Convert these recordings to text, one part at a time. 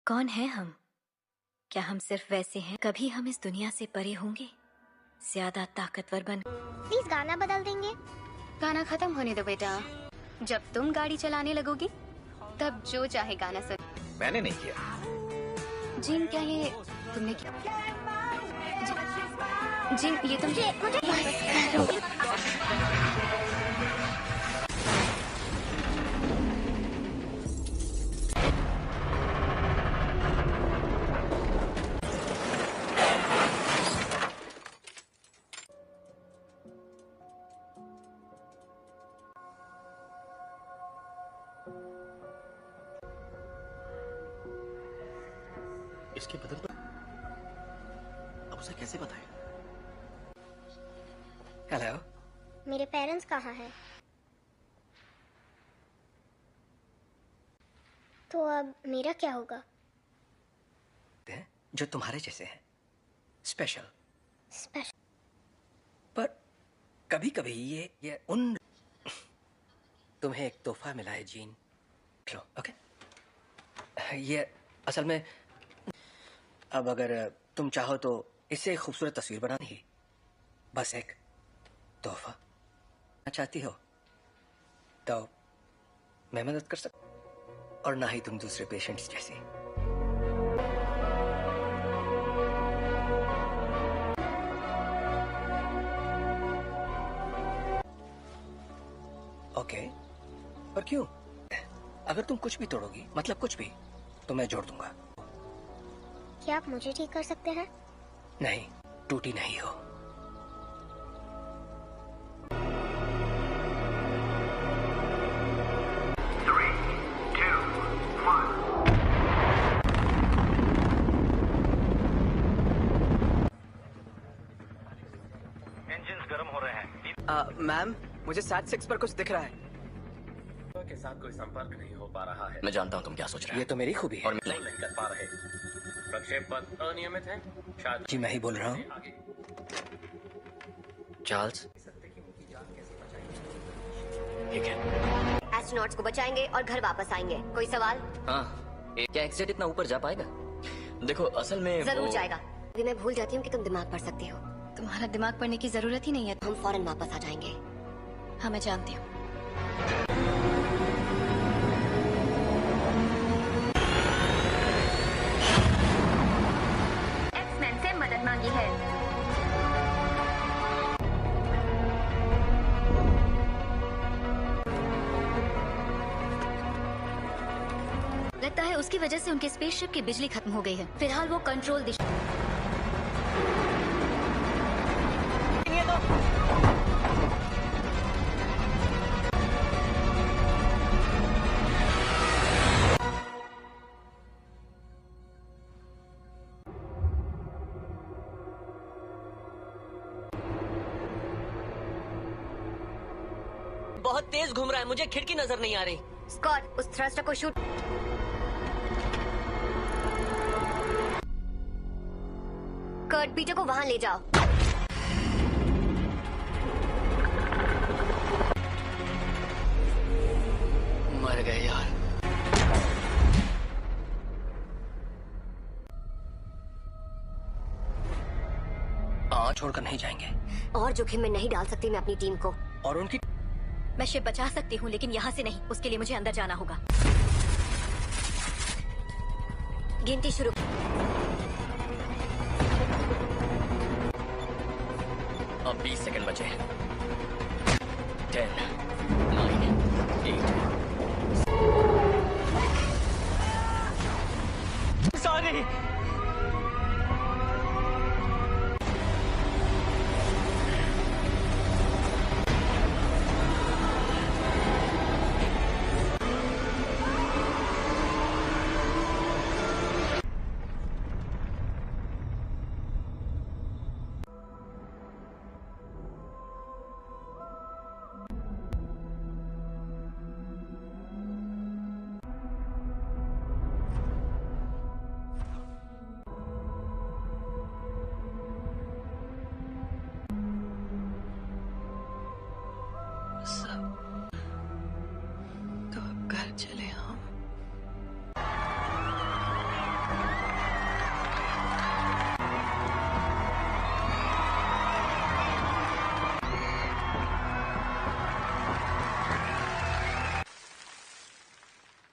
कौन है हम? क्या हम सिर्फ वैसे हैं? कभी हम इस दुनिया से परे होंगे, ज्यादा ताकतवर बन। प्लीज गाना बदल देंगे। गाना खत्म होने दो बेटा। जब तुम गाड़ी चलाने लगोगी तब जो चाहे गाना सुन। मैंने नहीं किया। जिन क्या ये तुमने किया? जिन ये तुम इसके बदल पर अब उसे कैसे बताएं? हेलो, मेरे पेरेंट्स कहाँ हैं? तो अब मेरा क्या होगा? जो तुम्हारे जैसे हैं, स्पेशल। स्पेशल? पर कभी कभी ये उन तुम्हें एक तोहफा मिला है जीन, लो, ओके? ये असल में अब अगर तुम चाहो तो इससे एक खूबसूरत तस्वीर बनानी ही, बस एक तोहफा चाहती हो तो मैं मदद कर सकता, और ना ही तुम दूसरे पेशेंट्स जैसी। ओके, पर क्यों? अगर तुम कुछ भी तोड़ोगी, मतलब कुछ भी, तो मैं जोड़ दूंगा। क्या आप मुझे ठीक कर सकते हैं? नहीं, टूटी नहीं हो। इंजन्स गर्म हो रहे हैं। मैम, मुझे सैट 6 पर कुछ दिख रहा है। के साथ कोई संपर्क नहीं हो पा रहा है। मैं जानता हूँ तुम क्या सोच रहे ये हो। तो मेरी खूबी है। और नहीं कर पा रहे। प्रक्षेप पथ अनियमित है। शायद जी मैं ही बोल रहा हूँ। आगे चार्ल्स, ठीक है। एस्ट्रोनॉट्स को बचाएंगे और घर वापस आएंगे। कोई सवाल? हाँ, क्या एक्सेट इतना ऊपर जा पाएगा? देखो असल में जरूर जाएगा। अभी मैं भूल जाती हूँ कि तुम दिमाग पढ़ सकती हो। तुम्हारा दिमाग पढ़ने की जरूरत ही नहीं है। हम फौरन वापस आ जाएंगे। हाँ, मैं जानती हूँ। एक्समैन से मदद मांगी है। लगता है उसकी वजह से उनके स्पेसशिप की बिजली खत्म हो गई है। फिलहाल वो कंट्रोल दिशा। बहुत तेज घूम रहा है, मुझे खिड़की नजर नहीं आ रही। स्कॉट, उस थ्रस्टर को शूट। कर्ट, पीटर को वहां ले जाओ। मर गए यार। आज छोड़कर नहीं जाएंगे। और जोखिम में नहीं डाल सकती मैं अपनी टीम को। और उनकी मैं शिप बचा सकती हूँ, लेकिन यहाँ से नहीं। उसके लिए मुझे अंदर जाना होगा। गिनती शुरू। अब 20 सेकंड बचे। 10, 9, 8। सॉरी।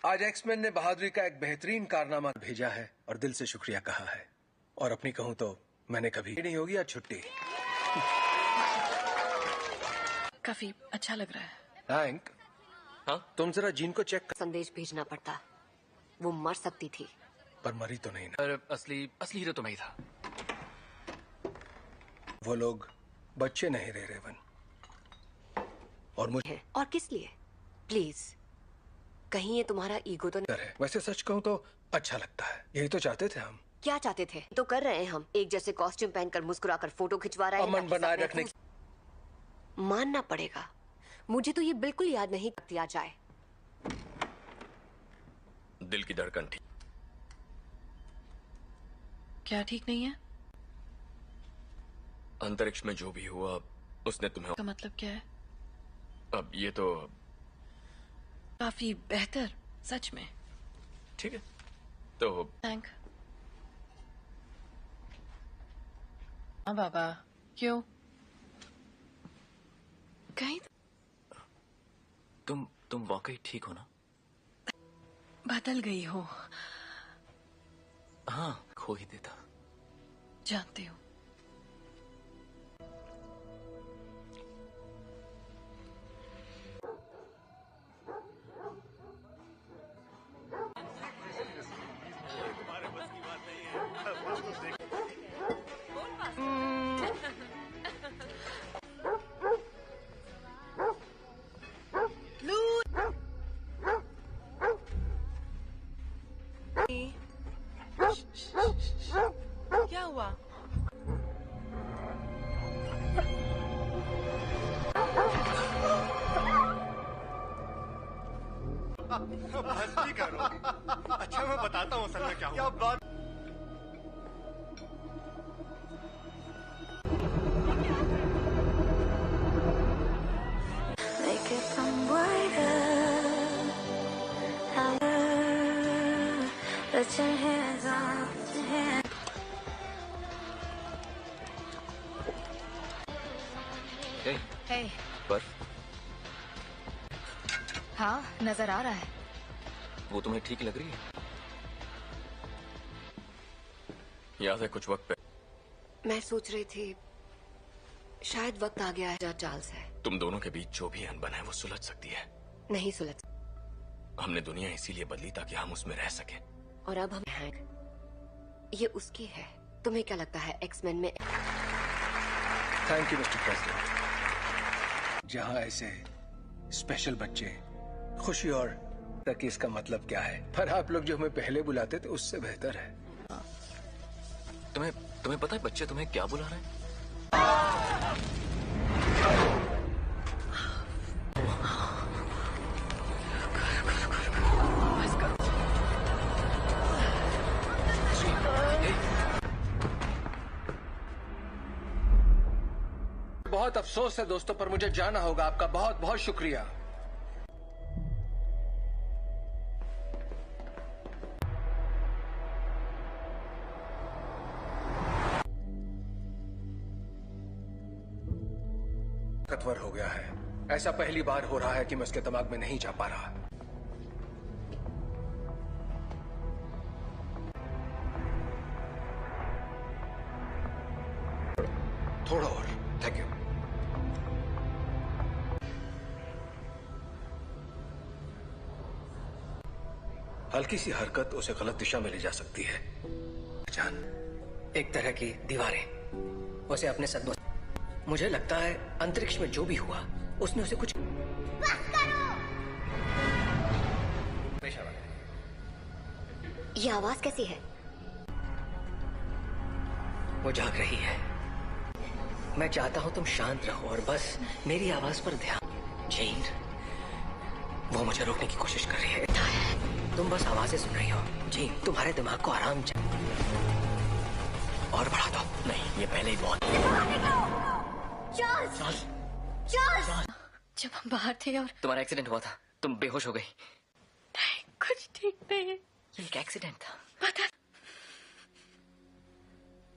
आज एक्समैन ने बहादुरी का एक बेहतरीन कारनामा भेजा है और दिल से शुक्रिया कहा है। और अपनी कहूं तो मैंने कभी नहीं होगी आज छुट्टी। काफी अच्छा लग रहा है। हैंक, हाँ? तुम जरा जीन को चेक कर। संदेश भेजना पड़ता, वो मर सकती थी। पर मरी तो नहीं ना। पर असली हीरो तो मैं ही था। वो लोग बच्चे नहीं रहे रेवन। और मुझे और किस लिए? प्लीज, कहीं ये तुम्हारा ईगो तो नहीं है। वैसे सच कहूं तो अच्छा लगता है। यही तो चाहते थे हम। क्या चाहते थे तो कर रहे हैं हम। एक जैसे कॉस्ट्यूम पहनकर मुस्कुराकर फोटो खिंचवा रहे हैं। अमन बनाए रखने की। मानना पड़ेगा, मुझे तो ये बिल्कुल याद नहीं दिया जाए। दिल की धड़कन ठीक। क्या ठीक नहीं है? अंतरिक्ष में जो भी हुआ उसने तुम्हें। का मतलब क्या है? अब ये तो काफी बेहतर, सच में। ठीक है तो थैंक। हाँ बाबा, क्यों? कहीं तुम वाकई ठीक हो ना? बदल गई हो। हाँ, खो ही देता। जानती हूँ। क्या हुआ? मस्ती करो। अच्छा मैं बताता हूँ असल में क्या हुआ। बात हे, बर्फ? हाँ नजर आ रहा है। वो तुम्हें ठीक लग रही है? याद है कुछ वक्त पे मैं सोच रही थी शायद वक्त आ गया है जहाँ चार्ल्स है। तुम दोनों के बीच जो भी अनबन है वो सुलझ सकती है। नहीं सुलझ। हमने दुनिया इसीलिए बदली ताकि हम उसमें रह सके। और अब हम हैं। ये उसकी है। तुम्हें क्या लगता है एक्समैन में? Thank you mister president. जहां ऐसे स्पेशल बच्चे खुशी और तक इसका मतलब क्या है। पर आप लोग जो हमें पहले बुलाते थे उससे बेहतर है। तुम्हें पता है बच्चे तुम्हें क्या बुला रहे हैं? बहुत अफसोस है दोस्तों, पर मुझे जाना होगा। आपका बहुत बहुत शुक्रिया। ताकतवर हो गया है। ऐसा पहली बार हो रहा है कि मैं उसके दिमाग में नहीं जा पा रहा। थोड़ा और। Thank you. हल्की सी हरकत उसे गलत दिशा में ले जा सकती है। जान, एक तरह की दीवारें उसे अपने सदमों। मुझे लगता है अंतरिक्ष में जो भी हुआ उसने उसे कुछ। ये आवाज कैसी है? वो जाग रही है। मैं चाहता हूं तुम शांत रहो और बस मेरी आवाज पर ध्यान। जेन, वो मुझे रोकने की कोशिश कर रही है। तुम बस आवाजें सुन रही हो। जेन, तुम्हारे दिमाग को आराम चाहिए। और बढ़ा दो। नहीं, ये पहले ही बहुत। चार्ल्स! चार्ल्स! जब हम बाहर थे और तुम्हारा एक्सीडेंट हुआ था, तुम बेहोश हो गई। नहीं, कुछ ठीक नहीं है। ये एक एक्सीडेंट था। पता।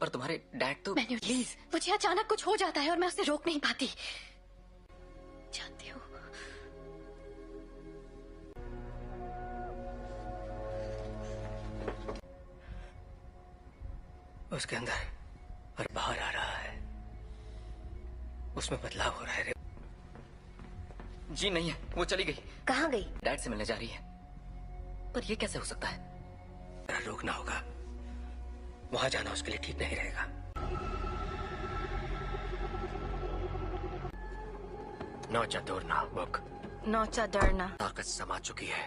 पर तुम्हारे डैड तो। प्लीज, मुझे अचानक कुछ हो जाता है और मैं उसे रोक नहीं पाती। जानती हूँ। उसके अंदर और बाहर आ रहा है, उसमें बदलाव हो रहा है। जी नहीं है, वो चली गई। कहाँ गई? डैड से मिलने जा रही है। पर ये कैसे हो सकता है? रोकना होगा, वहां जाना उसके लिए ठीक नहीं रहेगा। नौचा दौड़ना बुक। नौचा डरना ताकत समा चुकी है।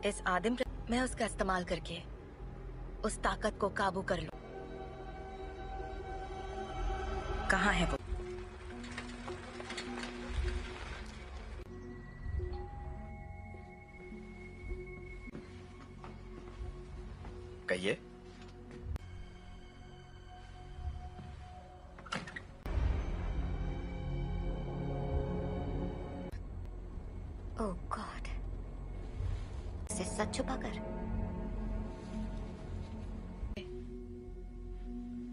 इस आदिम मैं उसका इस्तेमाल करके उस ताकत को काबू कर लूं। कहाँ है वो? कहिए। ओह गॉड, इसे सच छुपा कर।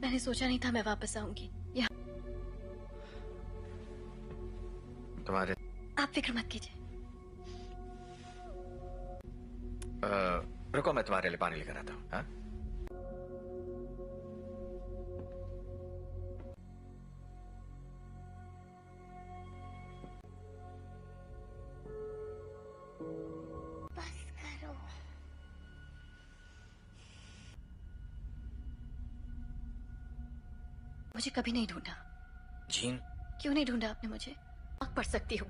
मैंने सोचा नहीं था मैं वापस आऊंगी यहाँ। तुम्हारे आप फिक्र मत कीजिए। रुको, मैं तुम्हारे लिए पानी लेकर आता हूँ। हाँ? बस करो। मुझे कभी नहीं ढूंढा। जीन, क्यों नहीं ढूंढा आपने मुझे? आग पड़ सकती हूँ।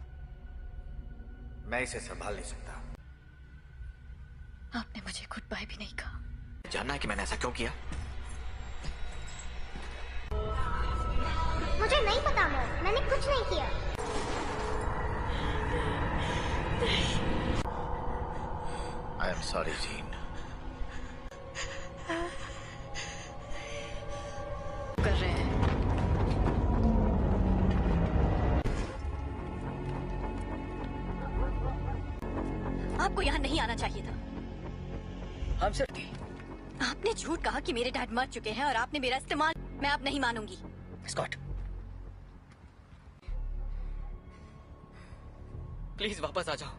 मैं इसे संभाल नहीं सकता। आपने मुझे गुड बाय भी नहीं कहा। जानना है कि मैंने ऐसा क्यों किया? मुझे नहीं पता मॉम, मैंने कुछ नहीं किया। I am sorry gene. कर रहे हैं। आपको यहाँ नहीं आना चाहिए था। हम सिर्फ थी। आपने झूठ कहा कि मेरे डैड मर चुके हैं और आपने मेरा इस्तेमाल। मैं अब नहीं मानूंगी। स्कॉट, प्लीज वापस आ जाओ।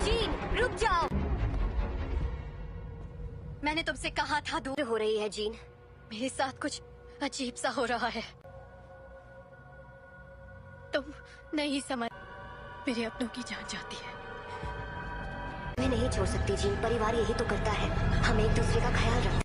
जीन, रुक जाओ। मैंने तुमसे कहा था दूर हो रही है जीन। मेरे साथ कुछ अजीब सा हो रहा है। तुम नहीं समझ, मेरे अपनों की जान जाती है। मैं नहीं छोड़ सकती जीन, परिवार यही तो करता है। हम एक दूसरे का ख्याल रखें।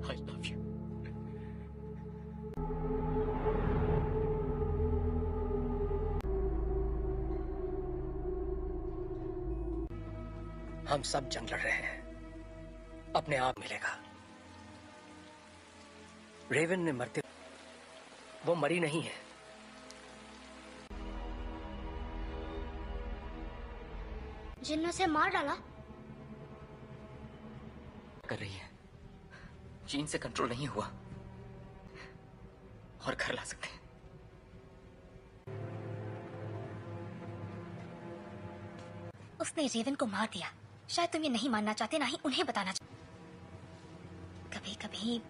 I love you. हम सब जंग लड़ रहे हैं, अपने आप मिलेगा। रेवन ने मरते, वो मरी नहीं है। जिन ने उसे मार डाला। कर रही है, जीन से कंट्रोल नहीं हुआ और घर ला सकते हैं। उसने रेवन को मार दिया। शायद तुम ये नहीं मानना चाहते, ना ही उन्हें बताना चाहते। कभी कभी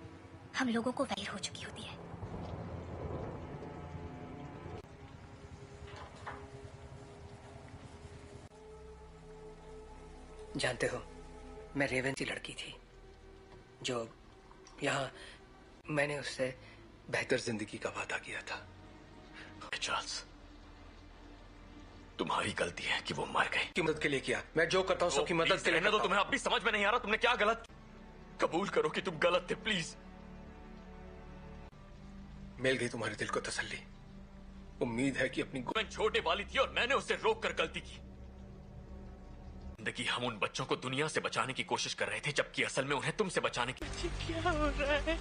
हम लोगों को वैर हो चुकी होती है। जानते हो, मैं रेवन की लड़की थी जो यहाँ, मैंने उससे बेहतर जिंदगी का वादा किया था। चार्ल्स, तुम्हारी गलती है कि वो मर गई। की मदद के लिए किया। मैं जो करता हूँ सबकी मदद के लिए तो तुम्हें अब भी समझ में नहीं आ रहा तुमने क्या गलत। कबूल करो कि तुम गलत थे प्लीज। मिल गई तुम्हारे दिल को तसल्ली। उम्मीद है कि अपनी छोटे वाली थी और मैंने उसे रोक कर गलती की। जिंदगी हम उन बच्चों को दुनिया से बचाने की कोशिश कर रहे थे, जबकि असल में उन्हें तुमसे बचाने की। क्या हो रहा है?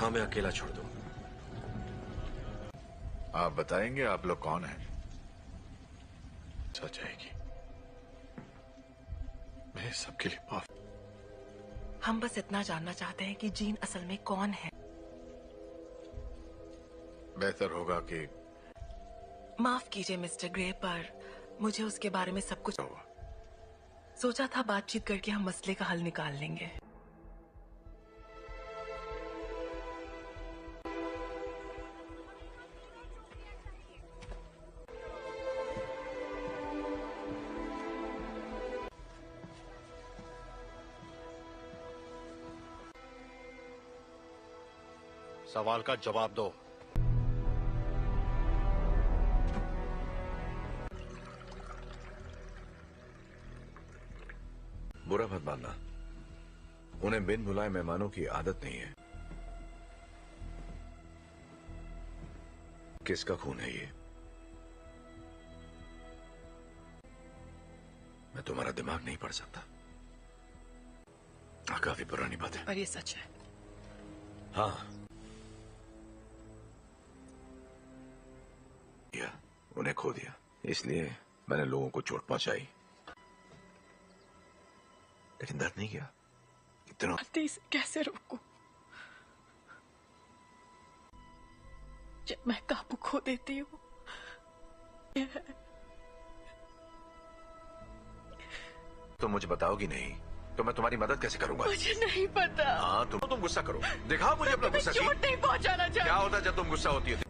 हाँ, मैं अकेला छोड़ दूं। आप बताएंगे आप लोग कौन हैं? सच आएगी। मैं सबके लिए माफ। हम बस इतना जानना चाहते हैं कि जीन असल में कौन है। बेहतर होगा कि माफ कीजिए मिस्टर ग्रे, पर मुझे उसके बारे में सब कुछ सोचा था। बातचीत करके हम मसले का हल निकाल लेंगे। सवाल का जवाब दो। बुरा मत मानना, उन्हें बिन बुलाए मेहमानों की आदत नहीं है। किसका खून है ये? मैं तुम्हारा दिमाग नहीं पढ़ सकता। काफी पुरानी बात है। और ये सच है। हाँ, उन्हें खो दिया, इसलिए मैंने लोगों को चोट पहुंचाई, लेकिन दर्द नहीं किया। इतना इसे कैसे रोकूं? जब मैं काबू खो देती हूँ। तो मुझे बताओगी नहीं तो मैं तुम्हारी मदद कैसे करूंगा? मुझे नहीं पता। हाँ, तुम गुस्सा करो, दिखाओ मुझे अपना गुस्सा। चोट नहीं पहुंचाना चाहिए। क्या होता है जब तुम गुस्सा होती है?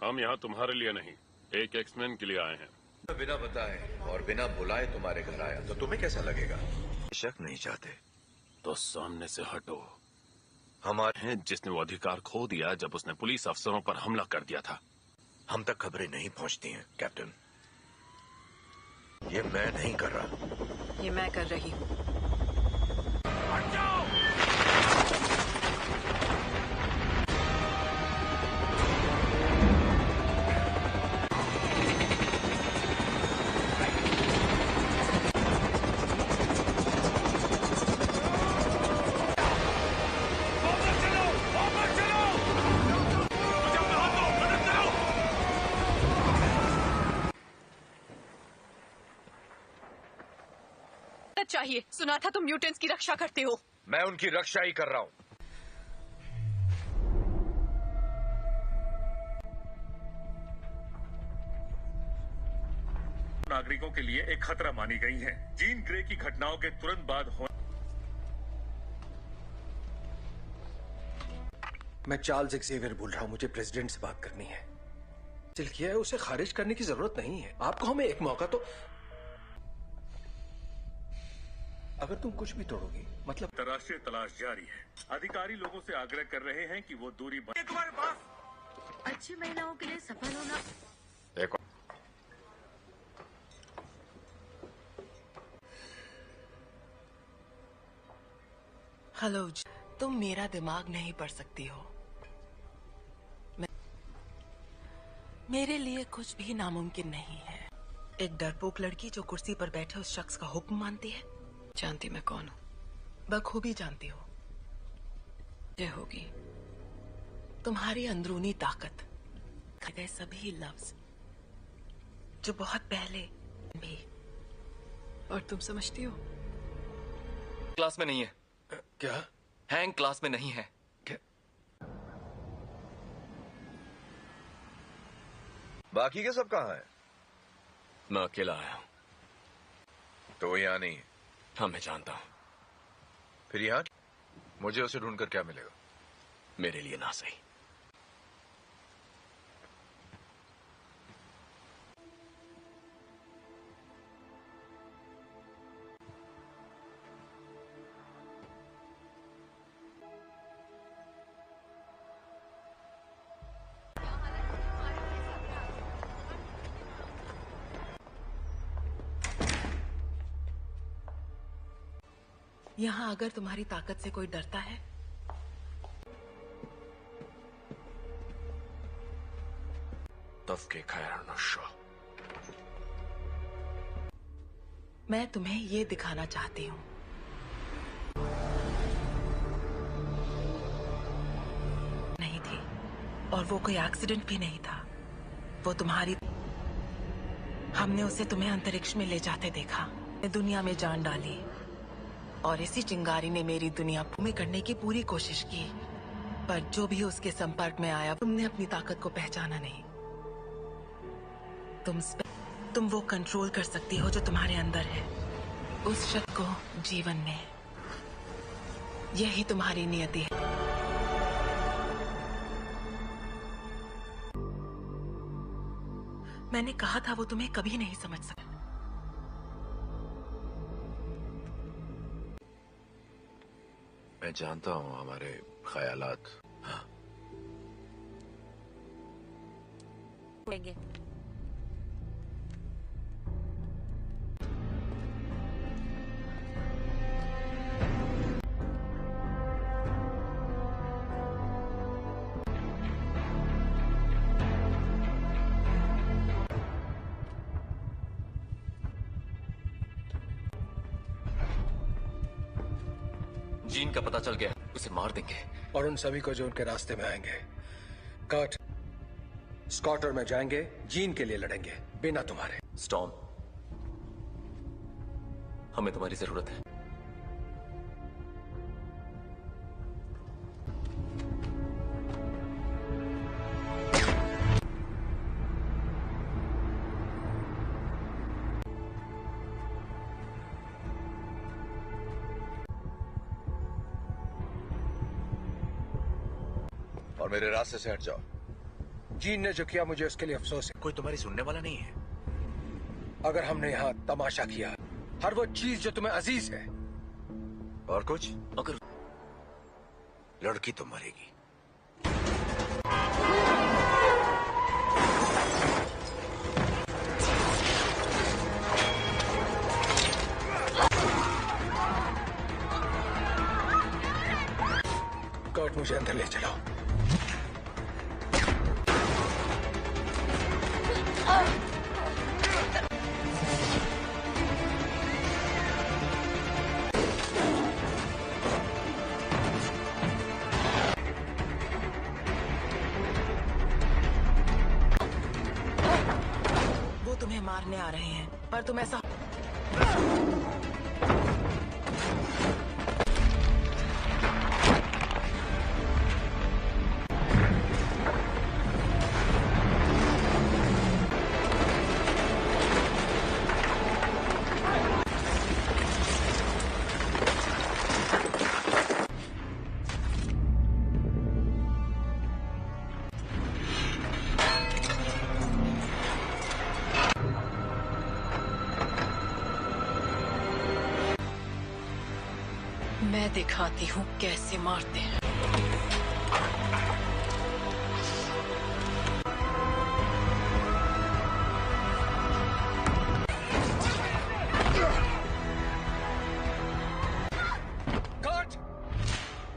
हम यहाँ तुम्हारे लिए नहीं, एक एक्समैन के लिए आए हैं। बिना बताए और बिना बुलाए तुम्हारे घर आया तो तुम्हें कैसा लगेगा? शक नहीं चाहते तो सामने से हटो। हमारे हैं जिसने वो अधिकार खो दिया जब उसने पुलिस अफसरों पर हमला कर दिया था। हम तक खबरें नहीं पहुंचती हैं कैप्टन। ये मैं नहीं कर रहा, ये मैं कर रही हूँ। चाहिए। सुना था तुम म्यूटेंट्स की रक्षा करते हो। मैं उनकी रक्षा ही कर रहा हूं। नागरिकों के लिए एक खतरा मानी गई हैं। जीन ग्रे की घटनाओं के तुरंत बाद मैं चार्ल्स एक्सेवियर बोल रहा हूं। मुझे प्रेसिडेंट से बात करनी है। दिल किया है, उसे खारिज करने की जरूरत नहीं है। आपको हमें एक मौका तो। अगर तुम कुछ भी तोड़ोगी मतलब। अंतर्राष्ट्रीय तलाश जारी है। अधिकारी लोगों से आग्रह कर रहे हैं कि वो दूरी तुम्हारे पास। अच्छी महिलाओं के लिए सफल होना। देखो, हेलो, तुम मेरा दिमाग नहीं पढ़ सकती हो। मेरे लिए कुछ भी नामुमकिन नहीं है। एक डरपोक लड़की जो कुर्सी पर बैठे उस शख्स का हुक्म मानती है। जानती मैं कौन हूं, बखूबी जानती हो। ये होगी तुम्हारी अंदरूनी ताकत, गए सभी लफ्ज जो बहुत पहले भी। और तुम समझती हो क्लास में नहीं है। क्या? हैंक क्लास में नहीं है। क्या? बाकी के सब कहाँ हैं? मैं अकेला आया हूं। तो वो यहाँ नहीं है। हाँ, मैं जानता हूं। फिर यहाँ मुझे उसे ढूंढकर क्या मिलेगा? मेरे लिए ना सही। यहाँ अगर तुम्हारी ताकत से कोई डरता है तब के खैर नशा। मैं तुम्हें ये दिखाना चाहती हूँ। नहीं थी, और वो कोई एक्सीडेंट भी नहीं था। वो तुम्हारी, हमने उसे तुम्हें अंतरिक्ष में ले जाते देखा, दुनिया में जान डाली, और इसी चिंगारी ने मेरी दुनिया में करने की पूरी कोशिश की। पर जो भी उसके संपर्क में आया, तुमने अपनी ताकत को पहचाना नहीं। तुम वो कंट्रोल कर सकती हो जो तुम्हारे अंदर है, उस शक्ति को जीवन में। यही तुम्हारी नियति है। मैंने कहा था वो तुम्हें कभी नहीं समझ सका। मैं जानता हूँ हमारे ख्यालात। हाँ। जीन का पता चल गया, उसे मार देंगे। और उन सभी को जो उनके रास्ते में आएंगे। कर्ट, स्कॉट और मैं जाएंगे, जीन के लिए लड़ेंगे, बिना तुम्हारे। स्टॉर्म, हमें तुम्हारी जरूरत है। और मेरे रास्ते से हट जाओ। जीन ने जो किया मुझे उसके लिए अफसोस है। कोई तुम्हारी सुनने वाला नहीं है। अगर हमने यहाँ तमाशा किया, हर वो चीज जो तुम्हें अजीज है। और कुछ? अगर लड़की तो मरेगी। कर्ट, मुझे अंदर ले चलो। वो तुम्हें मारने आ रहे हैं, पर तुम ऐसा मैं दिखाती हूँ कैसे मारते हैं। कर्ट!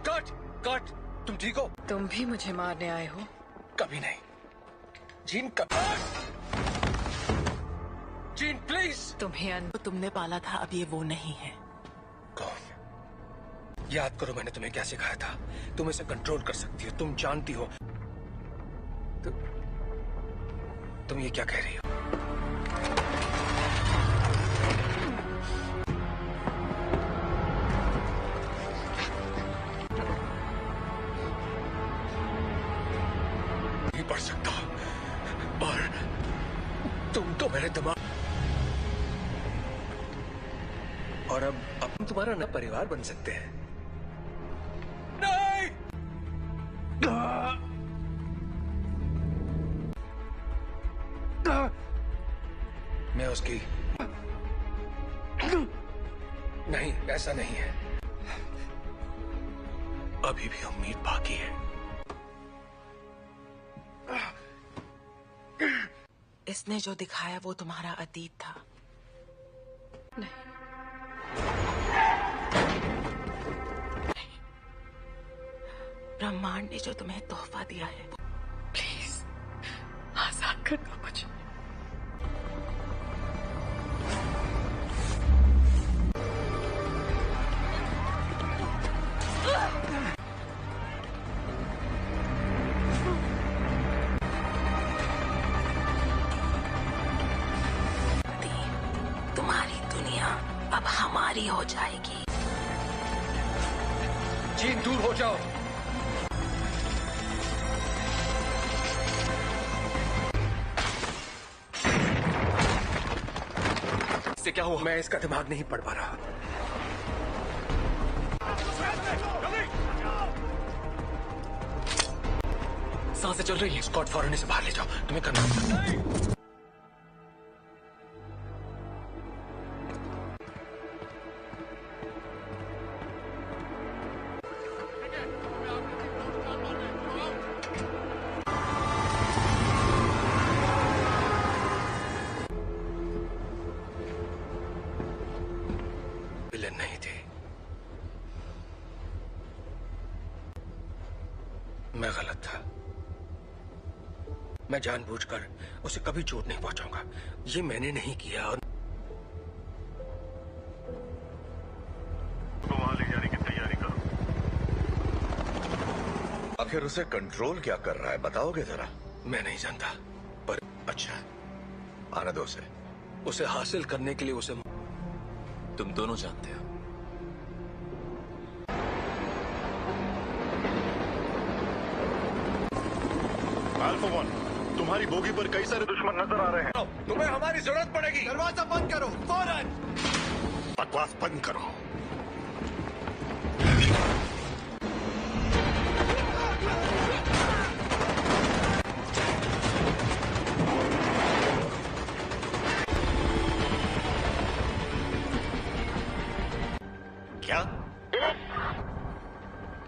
कर्ट! कर्ट! तुम ठीक हो? तुम भी मुझे मारने आए हो? कभी नहीं। Gene, gene please! तुम्हें तुमने पाला था, अब ये वो नहीं है। कौन? याद करो मैंने तुम्हें क्या सिखाया था। तुम इसे कंट्रोल कर सकती हो, तुम जानती हो। तुम ये क्या कह रही हो? नहीं पढ़ सकता, और तुम तो मेरे दिमाग, और अब तुम्हारा नया परिवार बन सकते हैं। नहीं! मैं उसकी, नहीं, ऐसा नहीं है। अभी भी उम्मीद बाकी है। इसने जो दिखाया वो तुम्हारा अतीत था। नहीं, ब्रह्मांड ने जो तुम्हें तोहफा दिया है, प्लीज आजाद कर दो मुझे। तुम्हारी दुनिया अब हमारी हो जाएगी। जीन दूर हो जाओ। इससे क्या हुआ? मैं इसका दिमाग नहीं पढ़ पा रहा। सांसें चल रही है। स्कॉट फौरन इसे बाहर ले जाओ। तुम्हें करना होगा। विलेन नहीं थे। मैं गलत था। मैं जानबूझकर उसे कभी चोट नहीं पहुंचाऊंगा। ये मैंने नहीं किया। और तो वहां ले जाने की तैयारी करो। आखिर उसे कंट्रोल क्या कर रहा है, बताओगे जरा? मैं नहीं जानता, पर अच्छा, आने दो उसे। उसे हासिल करने के लिए उसे तुम दोनों जानते हो। अल्फा वन, तुम्हारी बोगी पर कई सारे दुश्मन नजर आ रहे हैं। तुम्हें हमारी जरूरत पड़ेगी। दरवाजा बंद करो फौरन। बकवास बंद करो। क्या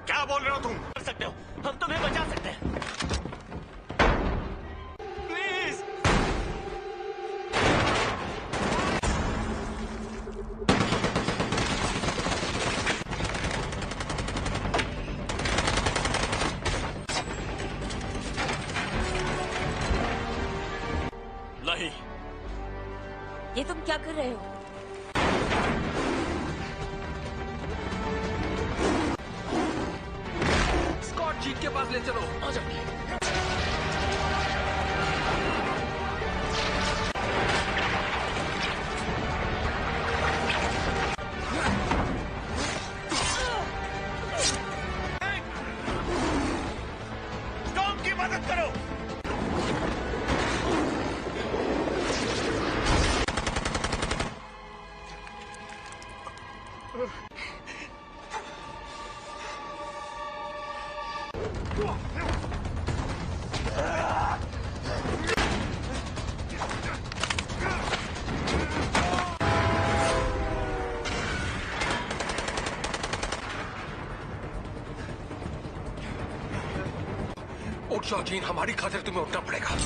क्या बोल रहे हो तुम? कर सकते हो, हम तुम्हें बचा सकते हैं। प्लीज। नहीं, ये तुम क्या कर रहे हो? स्कॉट जीन के पास ले चलो। आ जाओ। टॉम की मदद करो। उठ जाओ जीन, हमारी खातिर तुम्हें उठना पड़ेगा।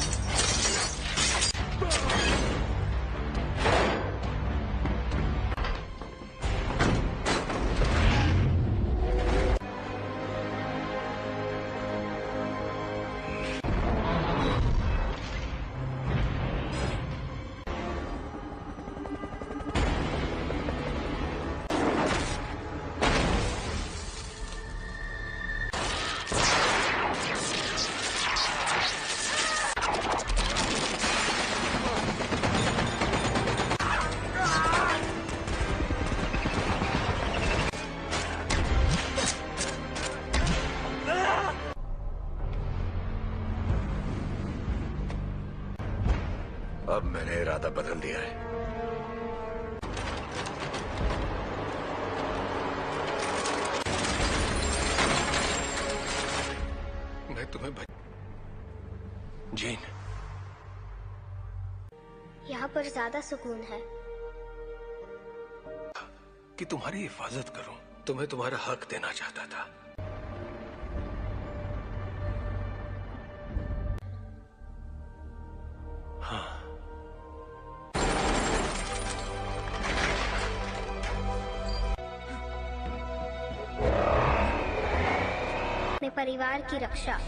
अब मैंने इरादा बदल दिया है। मैं तुम्हें जीन, यहाँ पर ज्यादा सुकून है। कि तुम्हारी हिफाजत करूं। तुम्हें तुम्हारा हक देना चाहता था। हाँ, अपने परिवार की रक्षा।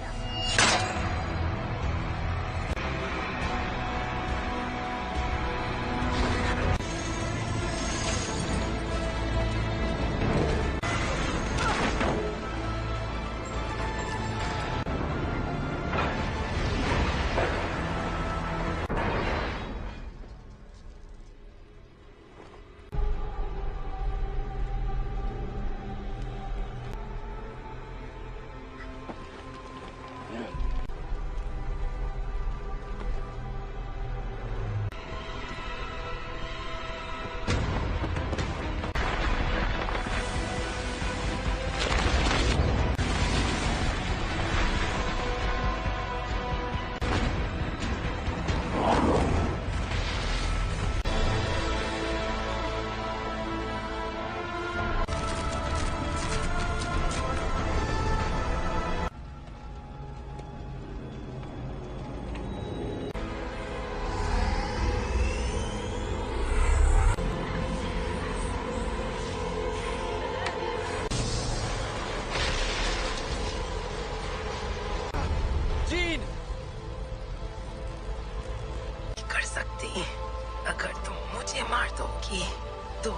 कर सकती अगर तुम मुझे मार दोगी तो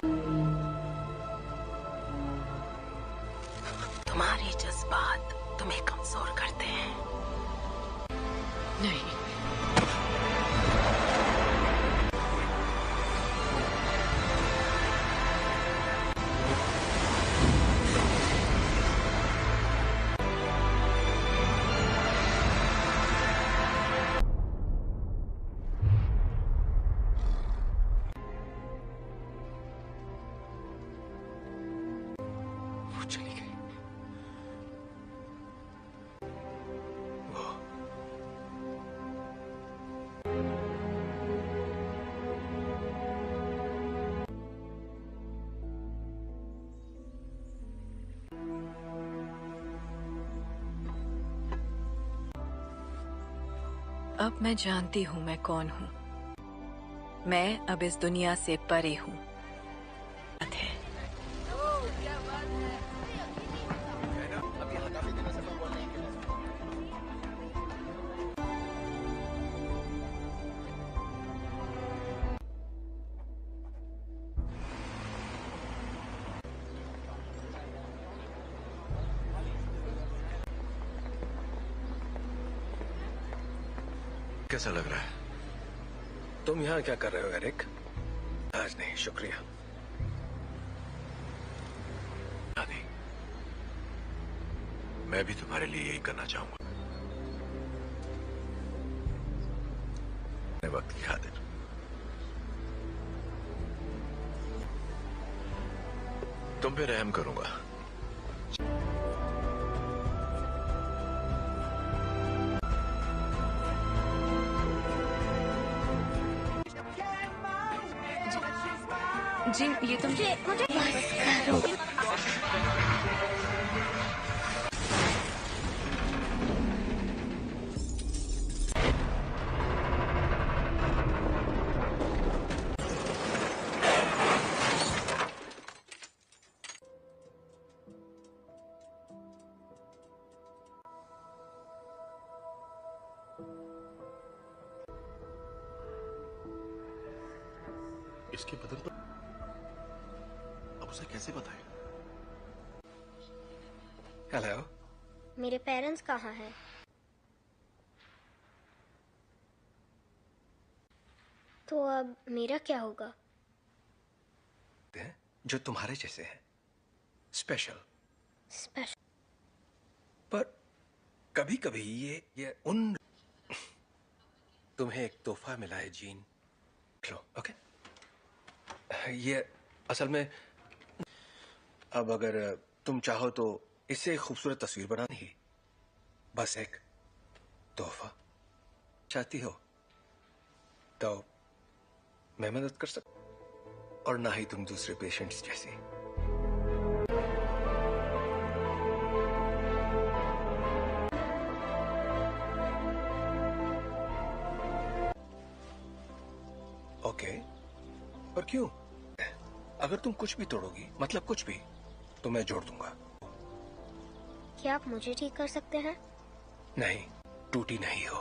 तुम्हारे जज्बात तुम्हें कमजोर करते हैं। नहीं, चली गई। वो अब मैं जानती हूँ मैं कौन हूँ। मैं अब इस दुनिया से परे हूँ। कैसा लग रहा है? तुम यहाँ क्या कर रहे हो एरिक? आज नहीं, शुक्रिया। नहीं, मैं भी तुम्हारे लिए यही करना चाहूंगा। वक्त की खातिर तुम पे रहम करूंगा। जी, ये तुम इसके बदन पर अब उसे कैसे बताएं? हेलो, मेरे पेरेंट्स कहाँ हैं? तो अब मेरा क्या होगा? जो तुम्हारे जैसे हैं, स्पेशल। पर कभी कभी ये उन तुम्हें एक तोहफा मिला है जीन, लो। ओके, ये असल में अब अगर तुम चाहो तो इससे एक खूबसूरत तस्वीर बनानी ही, बस एक तोहफा चाहती हो तो मैं मदद कर सकता, और ना ही तुम दूसरे पेशेंट्स जैसी। ओके, पर क्यों? अगर तुम कुछ भी तोड़ोगी, मतलब कुछ भी, तो मैं जोड़ दूंगा। क्या आप मुझे ठीक कर सकते हैं? नहीं, टूटी नहीं हो।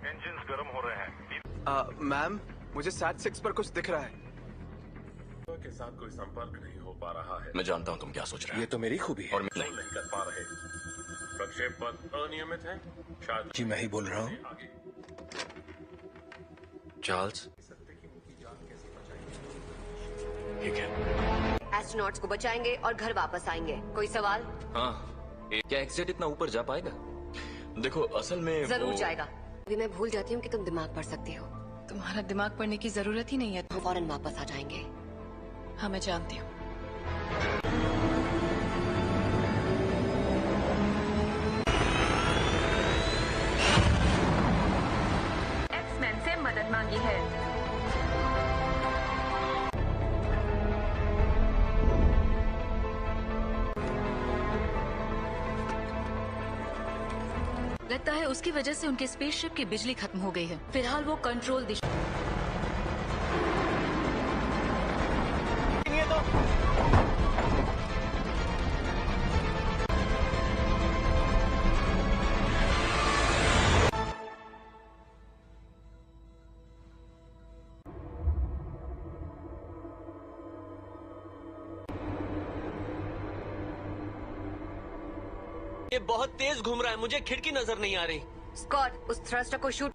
इंजन्स गर्म हो रहे हैं। मैम, मुझे सैट 6 पर कुछ दिख रहा है। के साथ कोई संपर्क नहीं हो पा रहा है। मैं जानता हूँ तुम क्या सोच रहे हो। ये तो मेरी खूबी है। और नहीं कर पा रहे। प्रक्षेप पथ अनियमित है। शायद जी मैं ही बोल रहा हूँ। चार्ल्स, ठीक है। एस्ट्रोनॉट्स को बचाएंगे और घर वापस आएंगे। कोई सवाल? हाँ, क्या एक्सजेट इतना ऊपर जा पाएगा? देखो, असल में जरूर जाएगा। अभी मैं भूल जाती हूँ कि तुम दिमाग पढ़ सकती हो। तुम्हारा दिमाग पढ़ने की जरूरत ही नहीं है। हम फौरन वापस आ जाएंगे। हाँ, मैं जानती हूँ। एक्समैन से मदद मांगी है। लगता है उसकी वजह से उनके स्पेसशिप की बिजली खत्म हो गई है। फिलहाल वो कंट्रोल दिशा ये बहुत तेज घूम रहा है, मुझे खिड़की नजर नहीं आ रही। स्कॉट, उस थ्रस्टर को शूट।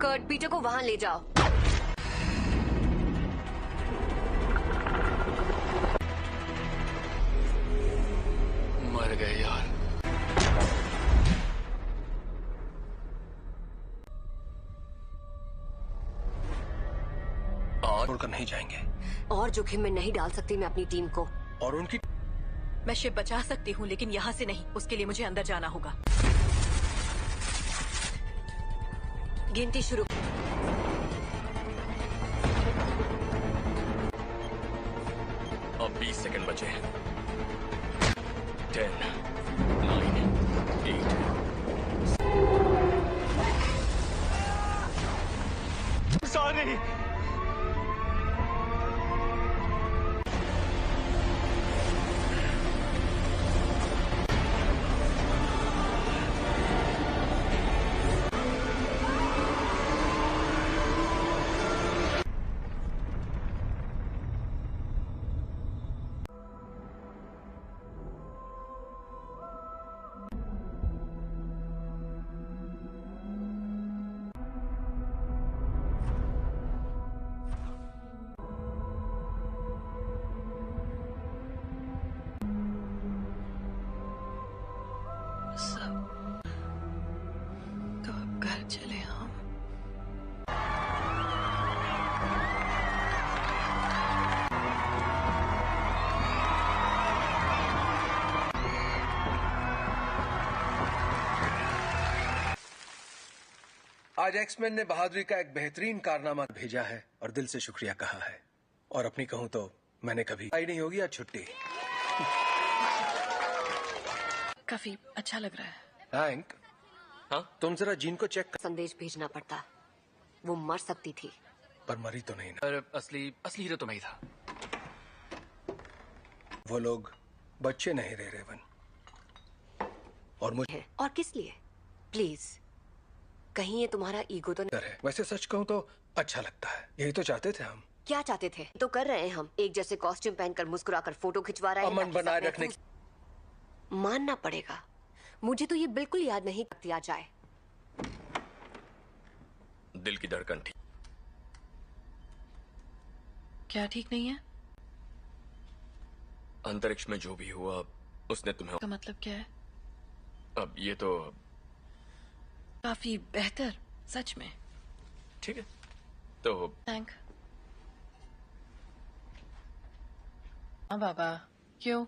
कर्ट, पीटर को वहां ले जाओ। मर गए यार। छोड़कर नहीं जाएंगे। और जोखिम में नहीं डाल सकती मैं अपनी टीम को। और उनकी मैं शिप बचा सकती हूँ, लेकिन यहाँ से नहीं। उसके लिए मुझे अंदर जाना होगा। गिनती शुरू। अब 20 सेकंड बचे हैं। 10, 9, 8। सॉरी। तो अब घर चले हम। आज एक्समैन ने बहादुरी का एक बेहतरीन कारनामा भेजा है और दिल से शुक्रिया कहा है। और अपनी कहूं तो मैंने कभी आई नहीं होगी आज छुट्टी। काफी अच्छा लग रहा है। हैंक, हाँ तुम जरा जीन को चेक कर। संदेश भेजना पड़ता। वो मर सकती थी। पर मरी तो नहीं ना। पर असली हीरो तो मैं ही था। वो लोग बच्चे नहीं रहे रेवन। और मुझे और किस लिए? प्लीज, कहीं ये तुम्हारा ईगो तो नहीं? वैसे सच कहूं तो अच्छा लगता है। यही तो चाहते थे हम। क्या चाहते थे? तो कर रहे हैं हम। एक जैसे कॉस्ट्यूम पहनकर मुस्कुराकर फोटो खिंचवा रहे हैं। अमन बनाए रखने। मानना पड़ेगा, मुझे तो ये बिल्कुल याद नहीं किया जाए। दिल की धड़कन ठीक। क्या ठीक नहीं है? अंतरिक्ष में जो भी हुआ उसने तुम्हें। का मतलब क्या है? अब ये तो काफी बेहतर, सच में। ठीक है तो थैंक। हाँ बाबा, क्यों?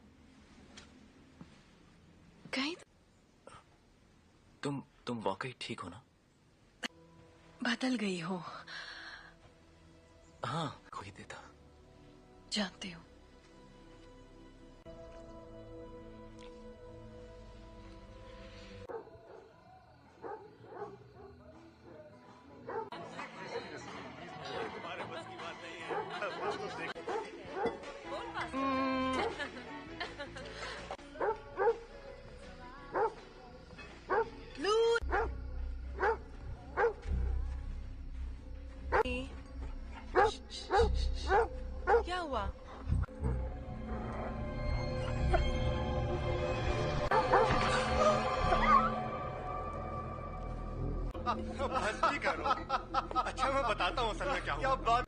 कहीं तुम वाकई ठीक हो ना? बदल गई हो। हाँ कोई देता। जानती हूँ। क्या हुआ? मस्ती करो। अच्छा मैं बताता हूँ असल में क्या हुआ। बात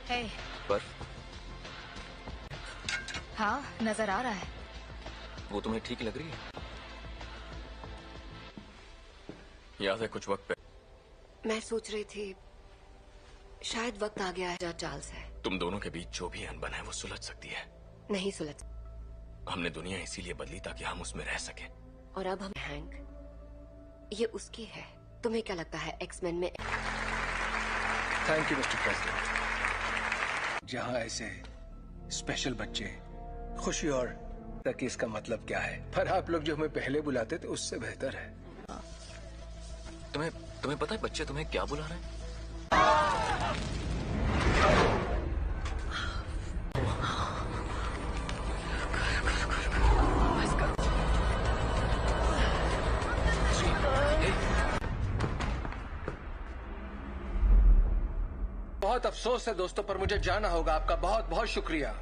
Hey. बर्फ हाँ नजर आ रहा है। वो तुम्हें ठीक लग रही है? याद है कुछ वक्त पहले मैं सोच रही थी शायद वक्त आ गया है जहाँ चार्ल्स है। तुम दोनों के बीच जो भी अनबन है वो सुलझ सकती है। नहीं सुलझ। हमने दुनिया इसीलिए बदली ताकि हम उसमें रह सकें। और अब हम हैंक ये उसकी है। तुम्हें क्या लगता है एक्समैन में? Thank you mister president. जहां ऐसे स्पेशल बच्चे खुशी और तक इसका मतलब क्या है, पर आप लोग जो हमें पहले बुलाते थे उससे बेहतर है। तुम्हें पता है बच्चे तुम्हें क्या बुला रहे हैं? बहुत अफसोस है दोस्तों, पर मुझे जाना होगा। आपका बहुत बहुत शुक्रिया।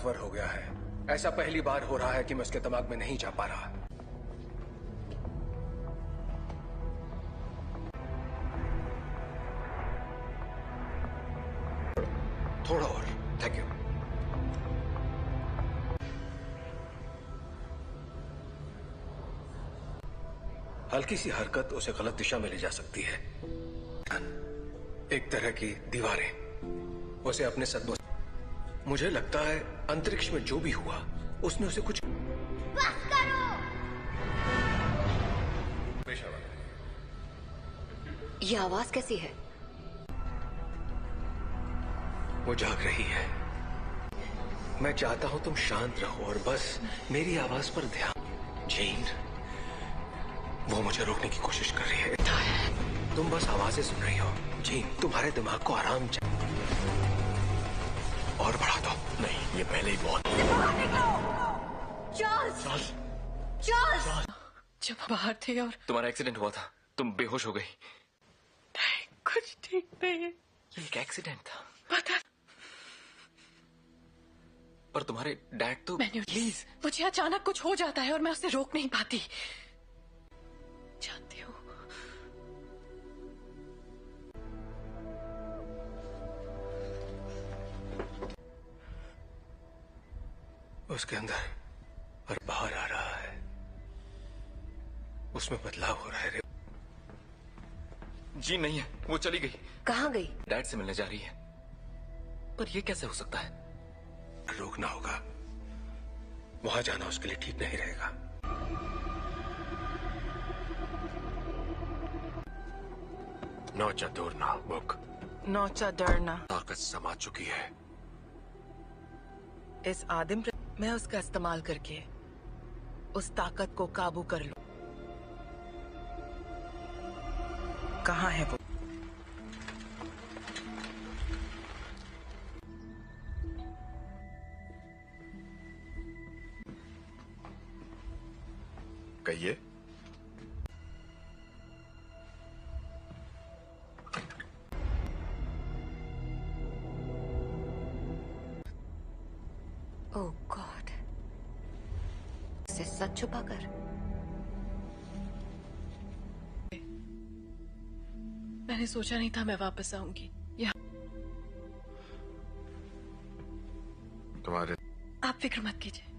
ताकतवर हो गया है। ऐसा पहली बार हो रहा है कि मैं उसके दिमाग में नहीं जा पा रहा। थोड़ा और। Thank you. हल्की सी हरकत उसे गलत दिशा में ले जा सकती है। एक तरह की दीवारें उसे अपने सदमों। मुझे लगता है अंतरिक्ष में जो भी हुआ उसने उसे कुछ। बस करो। ये आवाज कैसी है? वो जाग रही है। मैं चाहता हूं तुम शांत रहो और बस मेरी आवाज पर ध्यान। जीन, वो मुझे रोकने की कोशिश कर रही है। तुम बस आवाजें सुन रही हो। जीन, तुम्हारे दिमाग को आराम चाहिए। और बढ़ा दो। नहीं, ये पहले ही बहुत। चार्ल्स! चार्ल्स! जब बाहर थे और तुम्हारा एक्सीडेंट हुआ था, तुम बेहोश हो गई। नहीं, कुछ ठीक नहीं है। ये एक एक्सीडेंट था। पता। पर तुम्हारे डैड तो। प्लीज, मुझे अचानक कुछ हो जाता है और मैं उसे रोक नहीं पाती। जानती हूँ। उसके अंदर और बाहर आ रहा है। उसमें बदलाव हो रहा है। जी नहीं है, वो चली गई। कहाँ गई? डैड से मिलने जा रही है। पर ये कैसे हो सकता है? रोकना होगा। वहां जाना उसके लिए ठीक नहीं रहेगा। नौचा दूरना बुक। नौचा डरना। ताकत समा चुकी है। इस आदिम मैं उसका इस्तेमाल करके उस ताकत को काबू कर लूं। कहाँ है वो? कहिए। ओह गॉड, इसे सच छुपाकर। मैंने सोचा नहीं था मैं वापस आऊंगी यहाँ। तुम्हारे आप फिक्र मत कीजिए।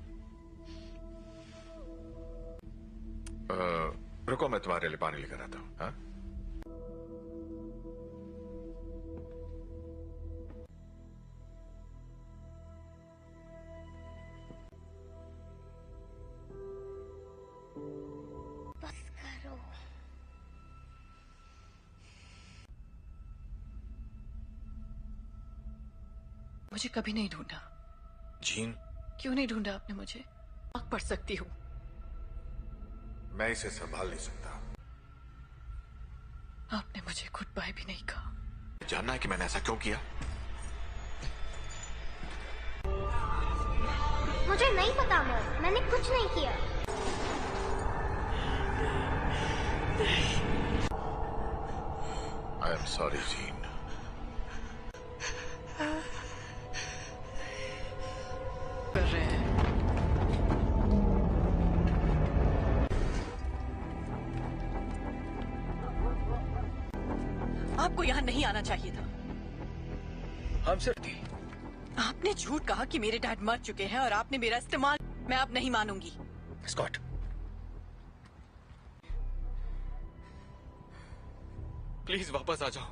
रुको, मैं तुम्हारे लिए पानी लेकर आता हूँ। हाँ? बस करो। मुझे कभी नहीं ढूंढा। जीन, क्यों नहीं ढूंढा आपने मुझे? आग पढ़ सकती हूँ। मैं इसे संभाल नहीं सकता। आपने मुझे गुड बाय भी नहीं कहा। जानना है कि मैंने ऐसा क्यों किया? मुझे नहीं पता मॉम, मैंने कुछ नहीं किया। I am sorry gene. कर रहे हैं। आपको यहाँ नहीं आना चाहिए था। हम सिर्फ थी। आपने झूठ कहा कि मेरे डैड मर चुके हैं और आपने मेरा इस्तेमाल। मैं अब नहीं मानूंगी। स्कॉट, प्लीज वापस आ जाओ।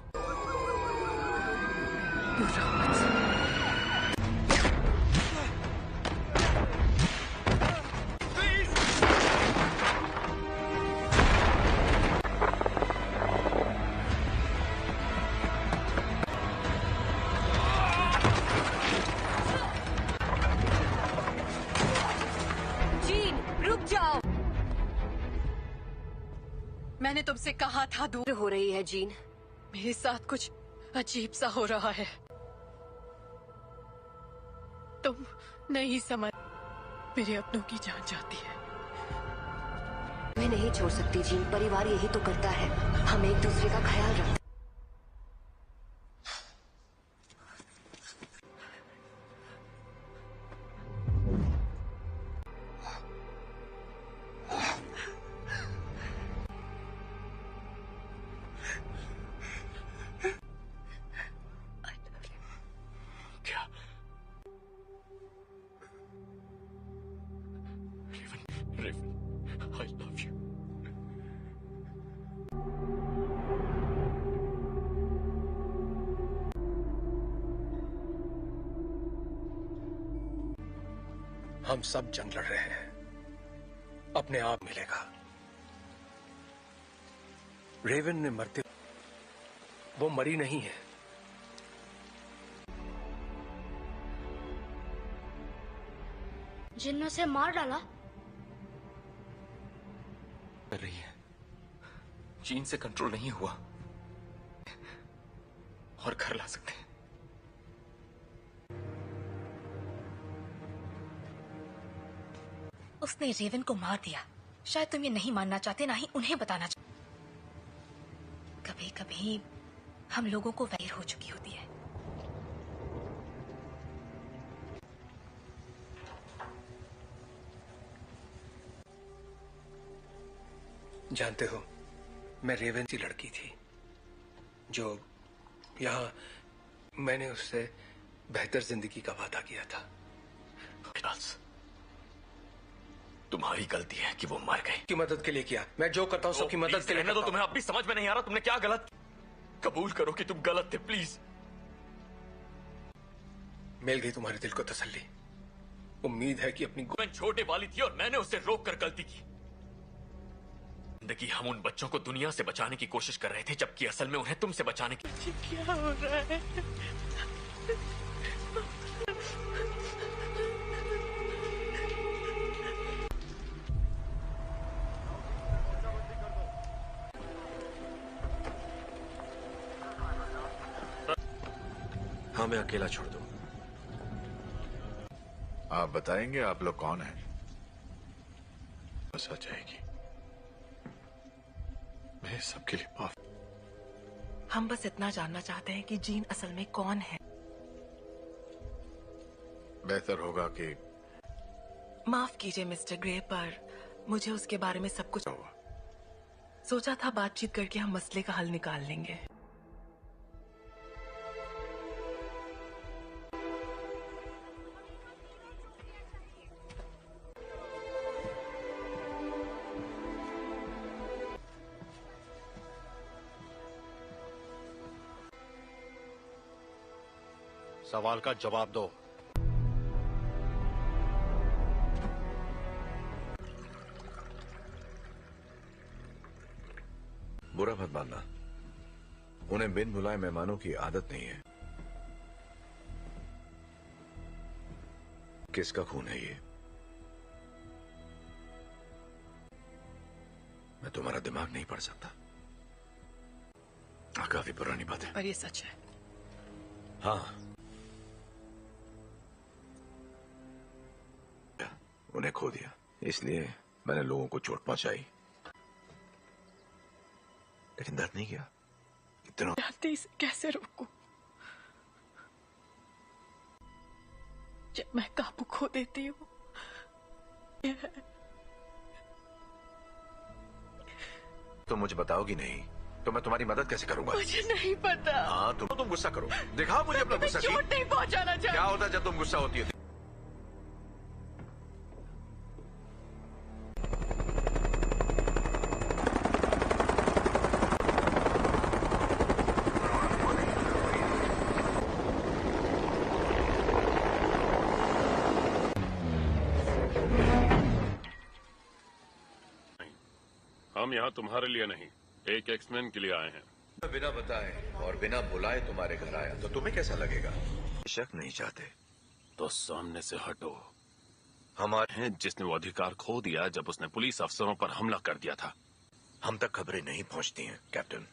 जीन, रुक जाओ। मैंने तुमसे कहा था दूर हो रही है जीन। मेरे साथ कुछ अजीब सा हो रहा है। तुम नहीं समझ। मेरे अपनों की जान जाती है। मैं नहीं छोड़ सकती जीन, परिवार यही तो करता है। हम एक दूसरे का ख्याल रखते। I love you. हम सब जंग लड़ रहे हैं। अपने आप मिलेगा। रेवन ने मरते, वो मरी नहीं है। जिन ने उसे मार डाला। कर रही है। जीन से कंट्रोल नहीं हुआ और घर ला सकते हैं। उसने रेवन को मार दिया। शायद तुम ये नहीं मानना चाहते, ना ही उन्हें बताना चाहते। कभी कभी हम लोगों को वैर हो चुकी होती है। जानते हो, मैं रेवन सी लड़की थी जो यहाँ मैंने उससे बेहतर जिंदगी का वादा किया था। तुम्हारी गलती है कि वो मर गई। की मदद के लिए किया। मैं जो करता हूँ सबकी मदद के लिए करता हूं। तुम्हें अब भी समझ में नहीं आ रहा तुमने क्या गलत। कबूल करो कि तुम गलत थे प्लीज। मिल गई तुम्हारे दिल को तसल्ली। उम्मीद है कि अपनी मैं छोटे वाली थी और मैंने उसे रोक कर गलती की। जिंदगी हम उन बच्चों को दुनिया से बचाने की कोशिश कर रहे थे, जबकि असल में उन्हें तुमसे बचाने की। क्या हो रहा है? हमें अकेला छोड़ दो। आप बताएंगे आप लोग कौन हैं? बस आ जाएगी। मैं सबके लिए माफ। हम बस इतना जानना चाहते हैं कि जीन असल में कौन है। बेहतर होगा कि माफ कीजिए मिस्टर ग्रे, पर मुझे उसके बारे में सब कुछ सोचा था बातचीत करके हम मसले का हल निकाल लेंगे। सवाल का जवाब दो। बुरा मत मानना, उन्हें बिन बुलाए मेहमानों की आदत नहीं है। किसका खून है ये? मैं तुम्हारा दिमाग नहीं पढ़ सकता। काफी पुरानी बात है, पर ये सच है। हाँ, उन्हें खो दिया, इसलिए मैंने लोगों को चोट पहुंचाई, लेकिन दर्द नहीं किया। इतना इसे कैसे रोकूं? जब मैं काबू खो देती हूँ, तुम मुझे बताओगी नहीं तो मैं तुम्हारी मदद कैसे करूंगा? मुझे नहीं पता। हाँ, तुम गुस्सा करो, दिखाओ मुझे अपना गुस्सा। चोट नहीं पहुंचाना चाहती। क्या होता है जब तुम गुस्सा होती है? हम यहाँ तुम्हारे लिए नहीं, एक एक्समैन के लिए आए हैं। बिना बताए और बिना बुलाए तुम्हारे घर आया तो तुम्हें कैसा लगेगा? शक नहीं चाहते तो सामने से हटो। हमारे हैं जिसने वो अधिकार खो दिया जब उसने पुलिस अफसरों पर हमला कर दिया था। हम तक खबरें नहीं पहुंचती हैं कैप्टन।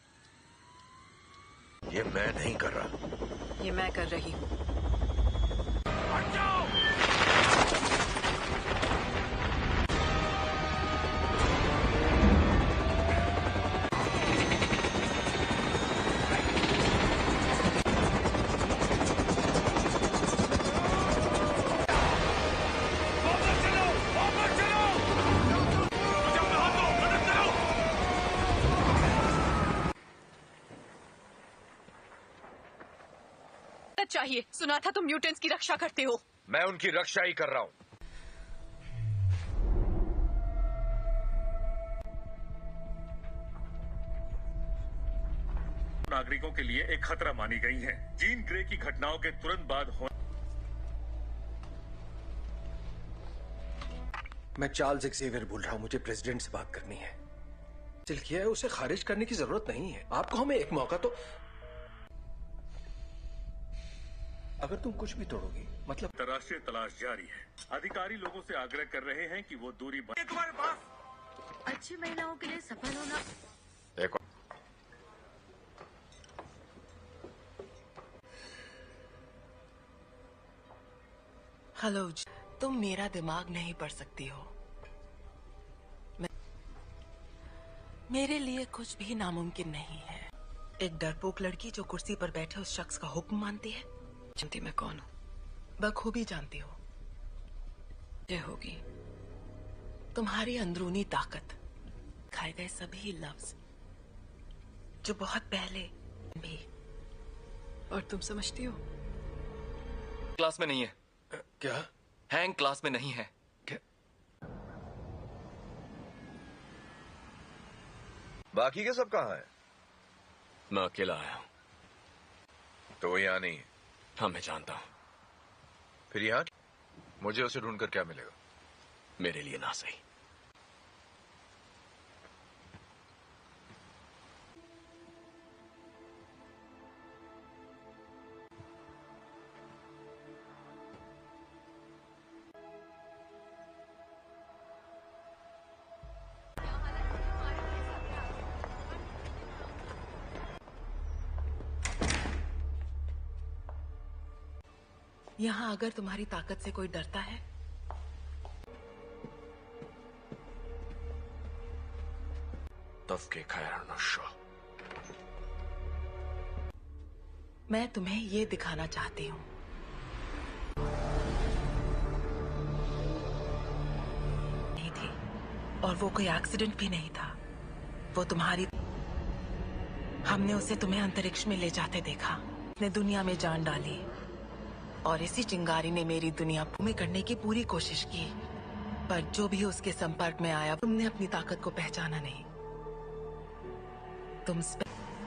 ये मैं नहीं कर रहा, ये मैं कर रही हूँ। चाहिए, सुना था तुम म्यूटेंट्स की रक्षा करते हो। मैं उनकी रक्षा ही कर रहा हूं। नागरिकों के लिए एक खतरा मानी गई हैं। जीन ग्रे की घटनाओं के तुरंत बाद मैं चार्ल्स एक्सेवियर बोल रहा हूं, मुझे प्रेसिडेंट से बात करनी है। दिल किया है, उसे खारिज करने की जरूरत नहीं है। आपको हमें एक मौका तो, अगर तुम कुछ भी तोड़ोगी मतलब। अंतर्राष्ट्रीय तलाश जारी है। अधिकारी लोगों से आग्रह कर रहे हैं कि वो दूरी तुम्हारे पास। अच्छी महिलाओं के लिए सफल होना। एक हेलो, तुम मेरा दिमाग नहीं पढ़ सकती हो। मेरे लिए कुछ भी नामुमकिन नहीं है। एक डरपोक लड़की जो कुर्सी पर बैठे उस शख्स का हुक्म मानती है। जानती मैं कौन हूँ, बखूबी जानती हो। ये होगी तुम्हारी अंदरूनी ताकत, खाए गए सभी लफ्ज जो बहुत पहले भी। और तुम समझती हो क्लास में नहीं है। क्या? हैंग क्लास में नहीं है। क्या? बाकी के सब कहाँ हैं? मैं अकेला आया हूँ। तो वो यहाँ नहीं है। हाँ, मैं जानता हूँ। फिर यहाँ मुझे उसे ढूंढकर क्या मिलेगा? मेरे लिए ना सही। यहाँ अगर तुम्हारी ताकत से कोई डरता है तफके खैर नशा। मैं तुम्हें ये दिखाना चाहती हूँ। नहीं थी, और वो कोई एक्सीडेंट भी नहीं था। वो तुम्हारी, हमने उसे तुम्हें अंतरिक्ष में ले जाते देखा। उसने दुनिया में जान डाली और इसी चिंगारी ने मेरी दुनिया भूमि करने की पूरी कोशिश की। पर जो भी उसके संपर्क में आया, तुमने अपनी ताकत को पहचाना नहीं।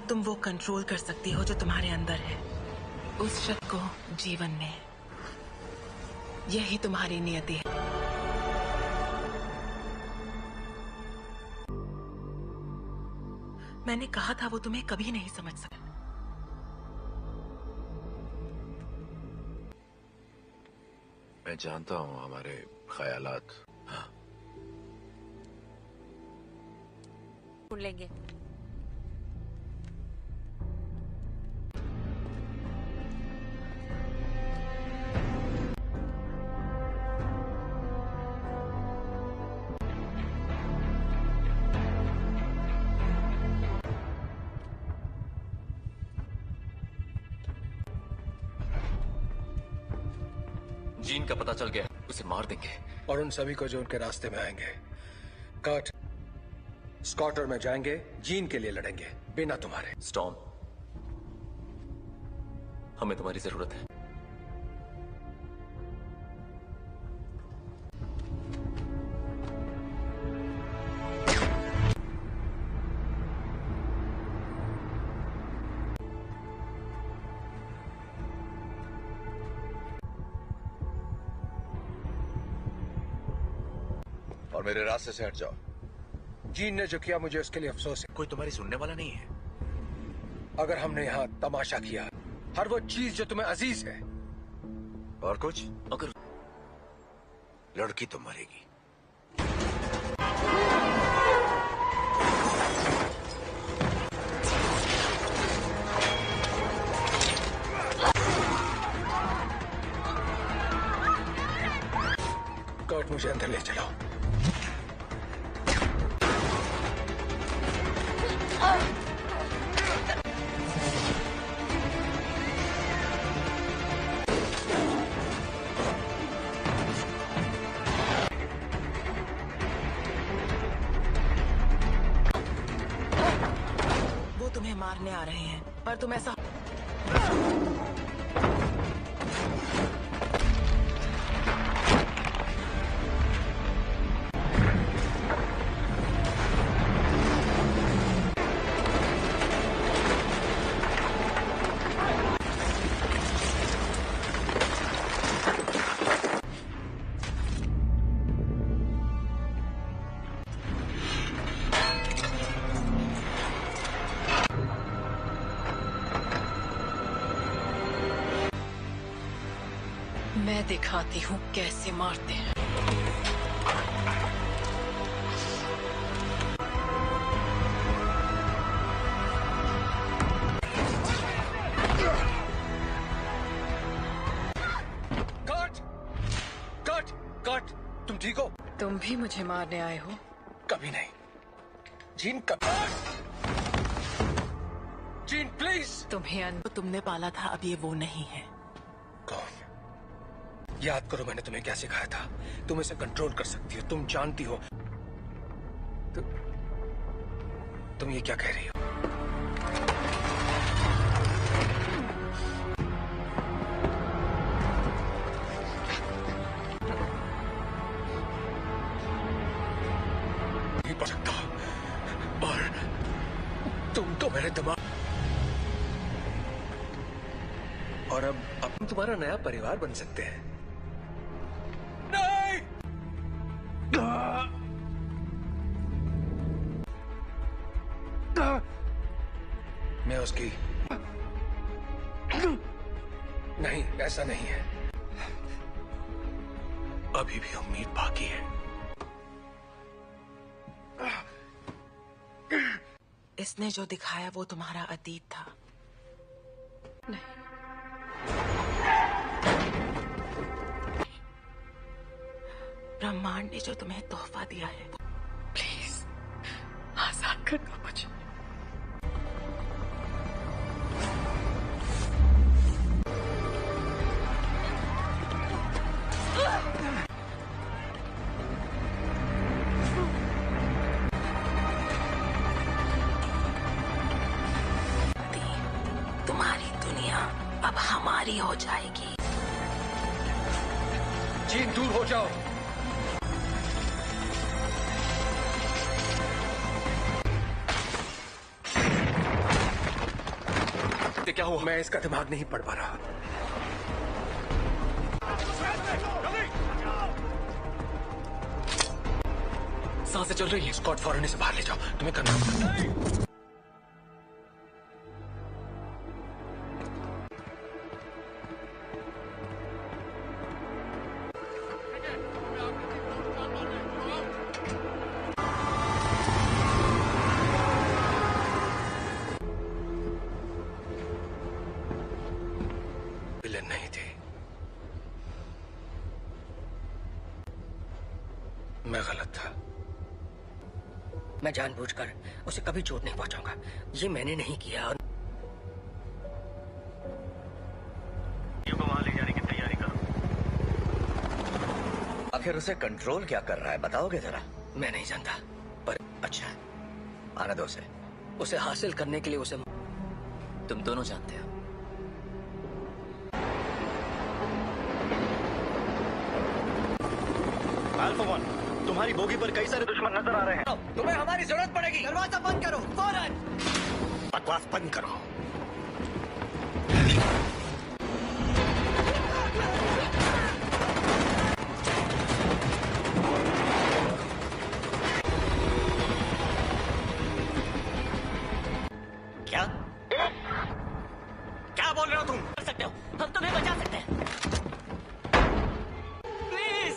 तुम वो कंट्रोल कर सकती हो जो तुम्हारे अंदर है। उस शख्स को जीवन में, यही तुम्हारी नियति है। मैंने कहा था वो तुम्हें कभी नहीं समझ सका। मैं जानता हूँ हमारे ख्यालात। हाँ। ढूंढ लेंगे। जीन का पता चल गया, उसे मार देंगे। और उन सभी को जो उनके रास्ते में आएंगे। कर्ट, स्कॉट और मैं जाएंगे, जीन के लिए लड़ेंगे, बिना तुम्हारे। स्टॉर्म, हमें तुम्हारी जरूरत है। और मेरे रास्ते से हट जाओ। जीन ने जो किया मुझे उसके लिए अफसोस है। कोई तुम्हारी सुनने वाला नहीं है। अगर हमने यहाँ तमाशा किया, हर वो चीज जो तुम्हें अजीज है। और कुछ? अगर लड़की तो मरेगी। कर्ट, मुझे अंदर ले चलो। वो तुम्हें मारने आ रहे हैं, पर तुम ऐसा मैं दिखाती हूँ कैसे मारते हैं। कर्ट, तुम ठीक हो? तुम भी मुझे मारने आए हो? कभी नहीं। जीन, कभी। Gene, please. तुम्हें तुमने पाला था, अब ये वो नहीं है। कौन? याद करो मैंने तुम्हें क्या सिखाया था। तुम इसे कंट्रोल कर सकती हो, तुम जानती हो। तुम ये क्या कह रही हो? नहीं पढ़ सकता। और तुम तो मेरे दिमाग। और अब हम तुम्हारा नया परिवार बन सकते हैं। मैं उसकी नहीं, ऐसा नहीं है। अभी भी उम्मीद बाकी है। इसने जो दिखाया वो तुम्हारा अतीत था। नहीं, ब्रह्मांड ने जो तुम्हें तोहफा दिया है, प्लीज आजाद कर दो मुझे। तुम्हारी दुनिया अब हमारी हो जाएगी। जीन, दूर हो जाओ। क्या हुआ? मैं इसका दिमाग नहीं पढ़ पा रहा। सांसें चल रही है। स्कॉट फौरन इसे बाहर ले जाओ, तुम्हें करना होगा। विलन नहीं थे, मैं गलत था। मैं जानबूझकर उसे कभी चोट नहीं पहुंचाऊंगा। ये मैंने नहीं किया। और को वहां ले जाने की तैयारी करो। आखिर उसे कंट्रोल क्या कर रहा है, बताओगे जरा? मैं नहीं जानता, पर अच्छा, आने दो उसे। उसे हासिल करने के लिए उसे तुम दोनों जानते हो। अल्फा वन, तुम्हारी बोगी पर कई सारे दुश्मन नजर आ रहे हैं। तुम्हें हमारी जरूरत पड़ेगी। दरवाजा बंद करो फौरन। बकवास बंद करो। क्या क्या बोल रहे हो तुम? कर सकते हो, हम तुम्हें बचा सकते हैं। प्लीज।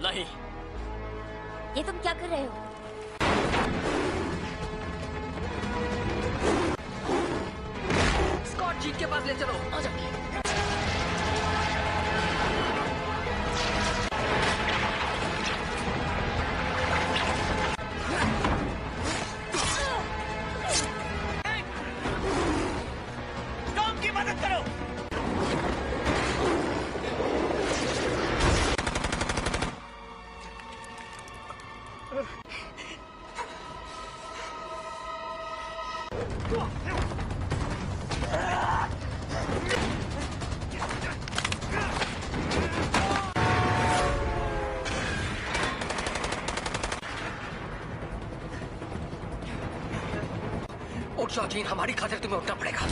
नहीं, ये तुम क्या कर रहे हो? स्कॉट जीन के पास ले चलो। आ जाओ। टॉम की मदद करो। उठ जाओ जीन, हमारी खातिर तुम्हें उठना पड़ेगा।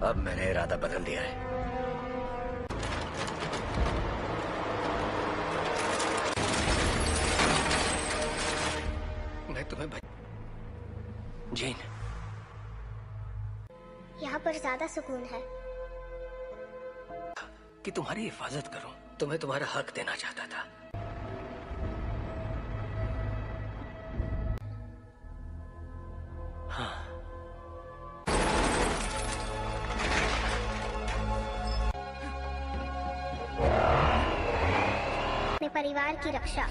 अब मैंने इरादा बदल दिया है। मैं तुम्हें जीन, यहाँ पर ज्यादा सुकून है। कि तुम्हारी हिफाजत करूं। तुम्हें तुम्हारा हक देना चाहता था। हाँ, अपने परिवार की रक्षा।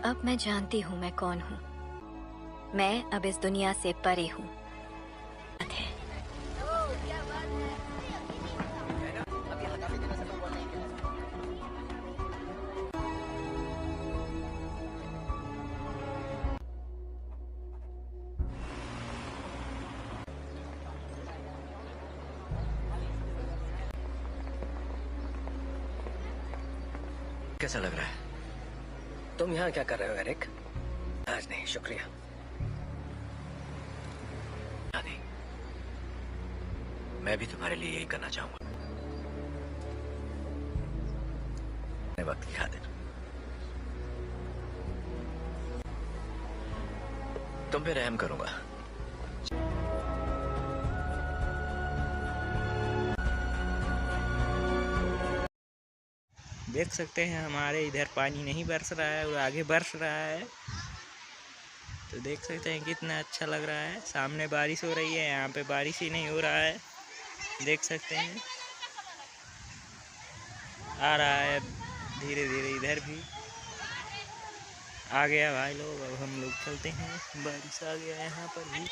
अब मैं जानती हूँ मैं कौन हूँ। मैं अब इस दुनिया से परे हूँ। कैसा लग रहा है? तुम यहाँ क्या कर रहे हो एरिक? आज नहीं, शुक्रिया। नहीं, मैं भी तुम्हारे लिए यही करना चाहूंगा। वक्त की खातिर तुम पे रहम करूंगा। देख सकते हैं हमारे इधर पानी नहीं बरस रहा है और आगे बरस रहा है, तो देख सकते हैं कितना अच्छा लग रहा है। सामने बारिश हो रही है, यहाँ पे बारिश ही नहीं हो रहा है। देख सकते हैं आ रहा है धीरे धीरे, इधर भी आ गया भाई लोग। अब हम लोग चलते हैं, बारिश आ गया यहाँ पर भी।